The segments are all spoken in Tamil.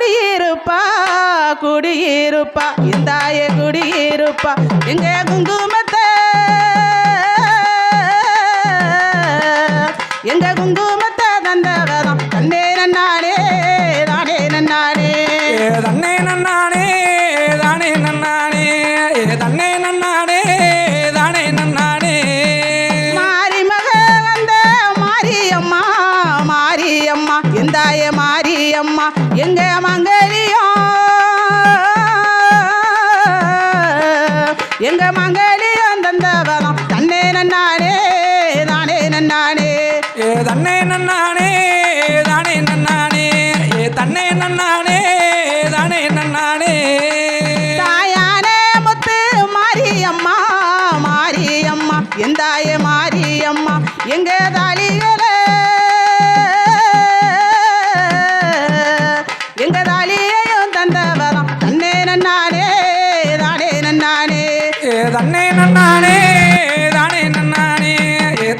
குடியிருப்பா குடியிருப்பா இந்தாய குடியிருப்பா எங்க குங்குமத்தை எங்க குங்குமத்தை தந்தவதான் தன்னே நன்னானே தானே நன்னானே தன்னே நன்னானே தானே நன்னானே தன்னே நன்னானே தானே நன்னானே மாரி மக வந்த மாரியம்மா மாரியம்மா எந்தாய மாரியம்மா எங்க மங்கலியம் எங்க மங்கலியம் தந்தவரம் தன்னே நன்னானே தானே நன்னானே தன்னே நன்னானே தானே நன்னானே தன்னே நன்னானே தானே நன்னானே தாயானே முத்து மாரியம்மா மாரியம்மா எந்தாய மாரியம்மா எங்க தாலிகளே எங்க தாலியையும் தந்தவரம் தன்னே நன்னானே தானே நன்னானே தன்னே நன்னானே தானே நன்னானே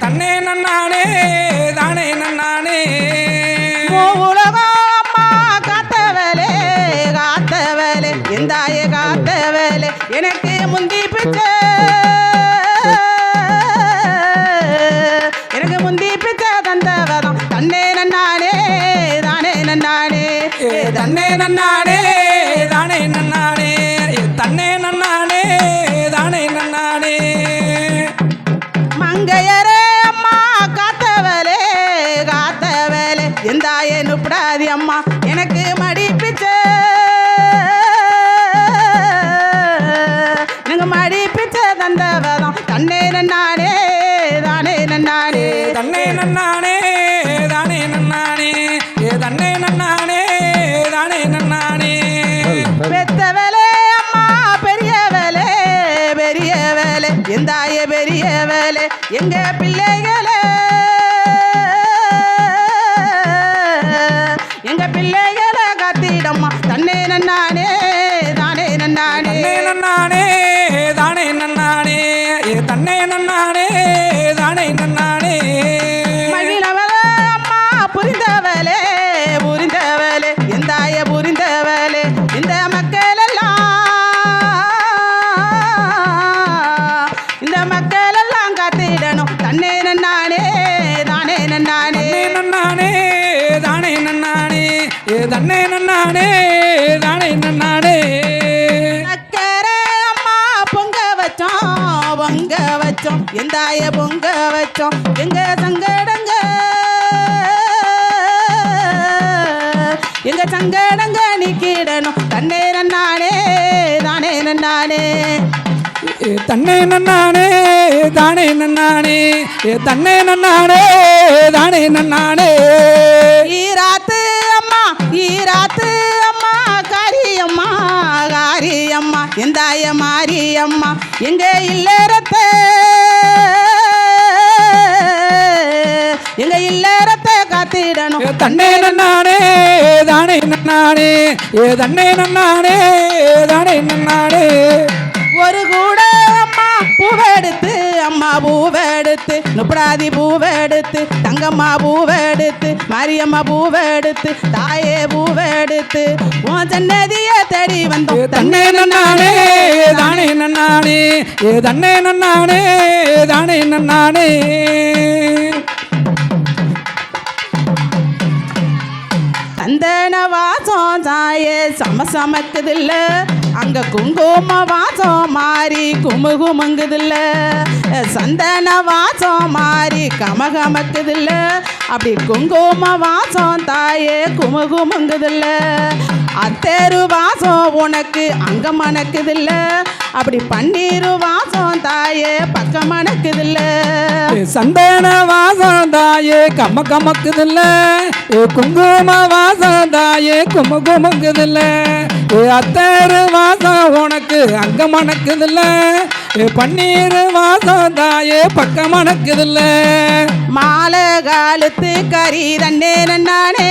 தன்னே நன்னானே தானே நன்னானே உலகம் அம்மா காத்தவளே காத்தவளே எந்தாய காத்தவளே எனக்கு முந்தி பிச்சை எனக்கு முந்தி பிச்சை தந்தவரம் தன்னே நன்னானே தானே நன்னானே தன்னே நன்னானே தானே நன்னானே தன்னே நன்னானே தானே நன்னானே மங்கையரே அம்மா காத்தவளே காத்தவளே எந்தாய நுப்படாதி அம்மா எனக்கு மடி பிச்சை எனக்கு மடி பிச்சை தந்தவரம் தன்னே நன்னானே தானே நன்னானே தன்னே நன்னானே தானே நன்னானே தன்னே நன்னானே தானே நன்னானே பெத்தவளே அம்மா பெரியவளே பெரியவளே எந்தாய பெரியவளே எங்க பிள்ளைகளே எங்க பிள்ளைகளை காத்திடம்மா தன்னே நன்னானே தானே நன்னானே நன்னானே தானே நன்னானே தன்னே நன்னானே தானே நன்னானே மகிழவளே அம்மா புரிந்தவளே புரிந்தவளே எந்தாய புரிந்தவளே இந்த மக்கள் எல்லாம் காத்திடணும் தன்னே நன்னானே தானே நன்னானே நன்னானே தானே நன்னானே தன்னே நன்னானே தானே நன்னானே அக்கறை அம்மா பொங்க வச்சோம் எந்தாய பொங்க வச்சோம் எங்க சங்கடங்க எங்க சங்கடங்க நீக்கிடணும் தன்னே நன்னானே தானே நன்னானே தன்னே நன்னானே தானே நன்னானே தன்னே நன்னானே தானே நன்னானே ஈராத்து அம்மா காரியம்மா காரியம்மா எந்தாய மாரியம்மா எங்க இல்லறத்தை எங்க இல்லறத்தை காத்திடணும் தன்னே நன்னானே தானே நன்னானே தன்னே நன்னானே தானே நன்னானே ஒரு கூட அம்மா பூவெடுத்து நுப்படாதி பூவெடுத்து தங்கம்மா பூவெடுத்து மாரியம்மா பூவெடுத்து தாயே பூவெடுத்து உன் சன்னதிய தேடி வந்தோம் தன்னே நன்னானே தானே நன்னானே தன்னே நன்னானே தானே நன்னானே சந்தன வாசம் தாயே சமக்குதில்ல அங்க குங்கும வாசம் மாறி குமுகுமுங்குதில்ல சந்தன வாசம் மாறி கமகமக்குதில்ல அப்படி குங்கும வாசம் தாயே குமுகுமுங்குதில்ல அத்தேரு வாசம் உனக்கு அங்க மணக்குதில்ல அப்படி பன்னீரு வாசம் தாயே பக்கம் மணக்குதில்ல சந்தன வாசம் தாயே கம கமக்குதில்ல குங்கும வாசம் தாயே குமுகுமுங்குதில்ல அத்தேரு வாசம் உனக்கு அங்க மணக்குதில்ல பன்னீர் வாசம் தாயே பக்கம் மணக்குதில்ல மாலை காலத்து கறி தன்னே நன்னானே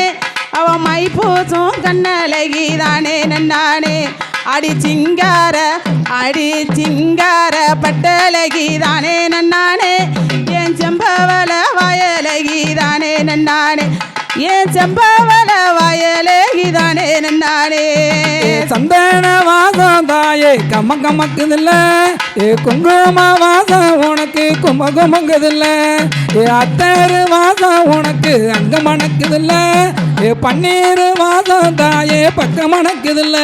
அவ மை பூசும் கண்ணழகி தானே நன்னானே அடி சிங்கார பட்டழகி தானே நன்னானே என் செம்பவள வயலகி தானே நன்னானே என் செம்பவள வயலகி தானே நன்னானே நன்னானே சந்தன வாசம் தாயே கம்ம கம்மக்குதில்ல குங்கும வாசம் உனக்கு கும குமங்குதில்ல அத்தரு வாசம் உனக்கு அங்க மணக்குதில்ல பன்னீர் வாசம் தாயே பக்கம் மணக்குதில்ல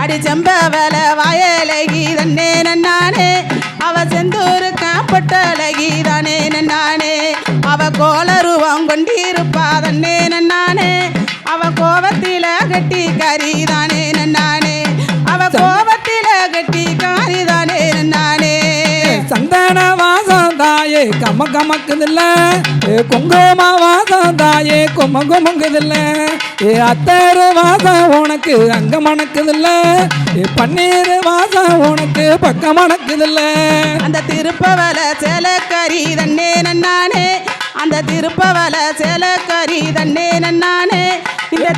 அடி செம்ப வேலை வாயலகி தன்னே நன்னானே அவ செந்தூர் காப்பட்டழகி தானே நன்னானே அவ கோலருவம் கொண்டிருப்பா தன்னே நன்னானே அவ கோபத்தில கட்டி கரிதானே நன்னானே அவ கோபத்தில கட்டி காரிதானே நன்னானே சந்தன வாசம் தாயே கம்ம கம்மக்குதில்ல குங்கும வாசம் தாயே கும குமங்குதில்ல அத்தரு வாசம் உனக்கு அங்க மணக்குதில்ல பன்னீர் வாசம் உனக்கு பக்கம் மணக்குதில்ல அந்த திருப்பவல சேலக்கரி தன்னே நன்னானே அந்த திருப்பவல சேலக்கரி தன்னே நன்னானே இந்த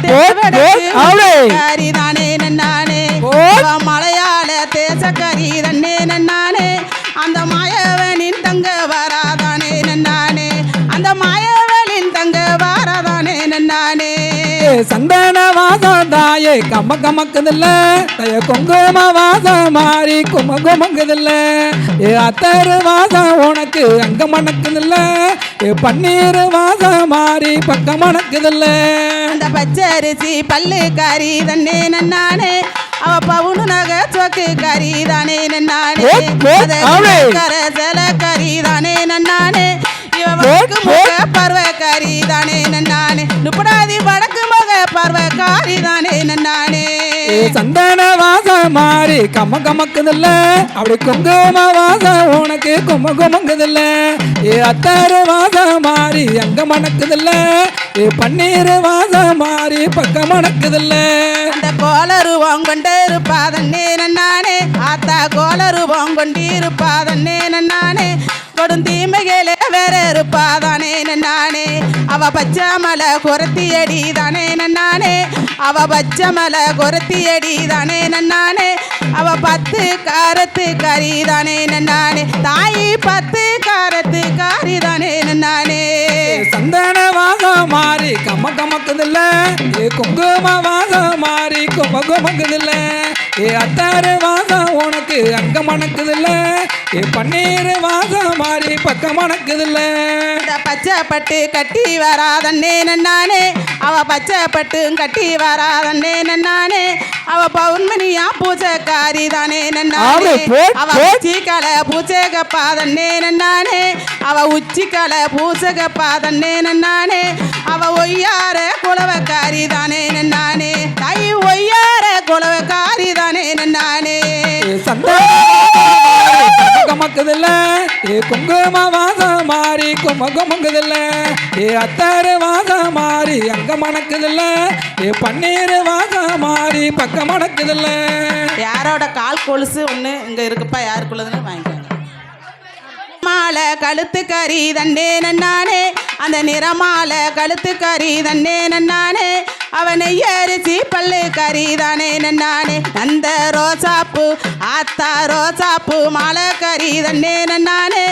கரி தானே நன்னானே மலையாள தேசக்கரி தன்னே நன்னானே அந்த மாயவனின் தங்க வராதானே நன்னானே அந்த மாயவனின் தங்க வராதானே நன்னானே சந்தன வாசம் தாயே கம்ம கம்மக்குதில்ல குங்கும வாசம் மாறி கும குமங்குதில்ல அத்தரு வாசம் உனக்கு அங்க மணக்குதில்ல பன்னீர் வாசம் மாறி பக்கம் மணக்குதில்ல அந்த பச்சரிசி பல்லு கறி தன்னே நன்னானே அவ பவுனு நகை சொக்கு கறி தானே நன்னானே சில கறி தானே நன்னானே இவ வடக்கு முக பர்வ கறி தானே நன்னானே நுப்படாதி வடக்கு முக பர்வ காரி தானே நன்னானே சந்தன வாசம் மாறி கம்ம கம்மக்குதில்ல அப்படி குங்கும வாசம் உனக்கு கும குமங்குதில்ல அத்தரு வாசம் மாறி அங்க மணக்குதில்ல பன்னீர் வாசம் மாறி பக்கம் மணக்குதில்ல அந்த கோலருவம் கொண்டு இருப்பாதன்னே நன்னானே ஆத்தா கோலருவம் கொண்டிருப்பாதன்னே நன்னானே கொடுந்தீமைகளே வேற இருப்பாதானே நன்னானே அவ பச்சை மலை குரத்தி அடி தானே நன்னானே அவ பச்சை மலை குரத்தி அடி தானே நன்னானே அவ 10 காரத்து கறி தானே நன்னானே தாயி 10 காரத்து காரி தானே நன்னானே சந்தன வாசம் மாறி கம்ம கம்மக்குதில்ல குங்கும வாசம் மாறி கும குமக்குதில்ல அத்தாரு வாசம் உனக்கு அங்க மணக்குதில்ல பன்னீர் வாசம் மாறி பக்கம் மணக்குதில்ல இந்த பச்சை பட்டு கட்டி வராதன்னே நன்னானே அவ பச்சை பட்டு கட்டி வராதன்னே நன்னானே அவ பௌர்ணமியா பூஜைக்காரி தானே நன்னானே அவ உச்சிக்கலை பூஜைகப்பாதன்னே நன்னானே அவ உச்சிக்கலை பூஜைகப்பாதன்னே நன்னானே அவ ஒய்யார குலவக்காரி தானே நன்னானே தாய் ஒய்யார குலவக்காரி தானே நன்னானே கமக்குதில்ல குங்கும வாசம் மாறி கும குமங்குதில்ல அத்தரு வாசம் மாறி அங்க மணக்குதில்ல பன்னீர் வாசம் மாறி பக்கம் மணக்குதில்ல யாரோட கால் கொலுசு ஒன்று இங்கே இருக்குப்பா யாருக்குள்ளதுன்னு வாங்கிக்கோங்க மாலை கழுத்து கறி தன்னே நன்னானே அந்த நிறமாலை கழுத்து கறி தன்னே நன்னானே அவனை எரிச்சி பல்லு கறி தானே நன்னானே அந்த ரோசாப்பு ஆத்தா ரோசாப்பு மாலை கறி தன்னே நன்னானே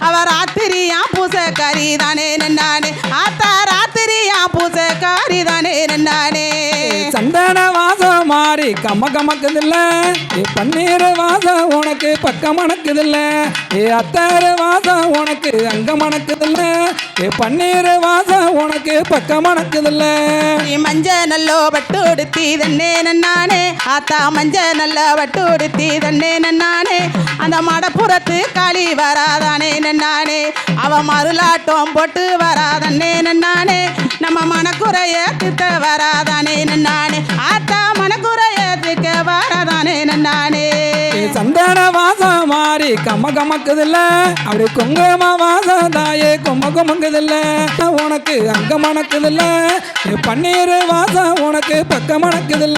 அவ ராத்திரியா பூச கறி தானே நன்னானே ஆத்தா ராத்திரியா பூச கறி தானே நன்னானே சந்தன வாசம் மாறி கம்ம கமக்குதில்ல பன்னீர் வாசம் உனக்கு பக்கம் மணக்குதில்ல அத்தரு வாசம் உனக்கு அங்க மணக்குதில்ல பன்னீர் வாசம் உனக்கு பக்கம் மணக்குதில்ல மஞ்ச நல்லோ பட்டு உடுத்தி தன்னே நன்னானே ஆத்தா மஞ்ச நல்ல பட்டு உடுத்தி தன்னே நன்னானே அந்த மடப்புறத்து காளி வராதானே நன்னானே அவ மருளாட்டம் போட்டு வராதன்னே நன்னானே நம்ம மனக்குறைய திட்ட வராதானே நன்னானே ஆத்தா மனக்குறைய திக்க வராதானே நன்னானே சந்தன வாசம் மாறி கம்ம கமக்குதில்ல அப்படி குங்கும வாசம் தாயே கும குமங்குதில்ல உனக்கு அங்க மணக்குதில்ல பன்னீர் வாசம் உனக்கு பக்கம் மணக்குதில்ல